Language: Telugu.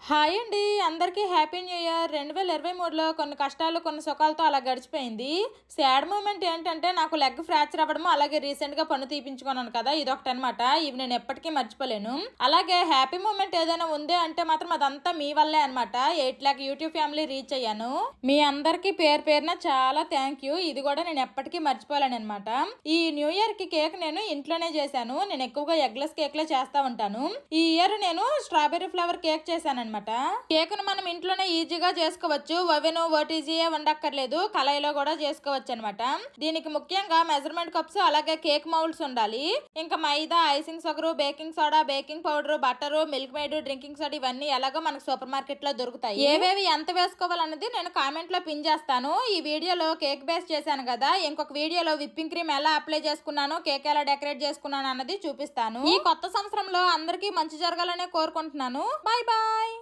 హాయ్ అండి, అందరికీ హ్యాపీ న్యూ ఇయర్. 2023లో కొన్ని కష్టాలు కొన్ని సుఖాలతో అలా గడిచిపోయింది. సాడ్ మూమెంట్ ఏంటంటే నాకు లెగ్ ఫ్రాక్చర్ అవ్వడము, అలాగే రీసెంట్గా పన్ను తీపించుకున్నాను కదా, ఇదొకటి అనమాట. ఇవి నేను ఎప్పటికీ మర్చిపోలేను. అలాగే హ్యాపీ మూమెంట్ ఏదైనా ఉంది అంటే మాత్రం అదంతా మీ వల్లే అనమాట. 8 lakh యూట్యూబ్ ఫ్యామిలీ రీచ్ అయ్యాను. మీ అందరికీ పేరు పేరున చాలా థ్యాంక్ యూ. ఇది కూడా నేను ఎప్పటికీ మర్చిపోలేను అనమాట. ఈ న్యూ ఇయర్ కి కేక్ నేను ఇంట్లోనే చేశాను. నేను ఎక్కువగా ఎగ్లెస్ కేక్లే చేస్తా ఉంటాను. ఈ ఇయర్ నేను స్ట్రాబెర్రీ ఫ్లేవర్ కేక్ చేశాను అనమాట. కేక్ ను మనం ఇంట్లోనే ఈజీగా చేసుకోవచ్చు. ఓవెన్ ఓటీజీ ఉండక్కర్లేదు, కళాయిలో కూడా చేసుకోవచ్చు అనమాట. దీనికి ముఖ్యంగా మెజర్మెంట్ కప్స్, అలాగే కేక్ మౌల్డ్స్ ఉండాలి. ఇంకా maida, icing sugar, baking soda, baking powder, butter, Milkmaid, drinking soda ఇవన్నీ ఎలాగో మనకు సూపర్ మార్కెట్ లో దొరుకుతాయి. ఏవేవి ఎంత వేసుకోవాలన్నది నేను కామెంట్ లో పిన్ చేస్తాను. ఈ వీడియోలో కేక్ బేస్ చేశాను కదా, ఇంకొక వీడియోలో విప్పింగ్ క్రీమ్ ఎలా అప్లై చేసుకున్నాను, కేక్ ఎలా డెకరేట్ చేసుకున్నాను అన్నది చూపిస్తాను. ఈ కొత్త సంవత్సరంలో అందరికీ మంచి జరగాలనే కోరుకుంటున్నాను. Bye bye.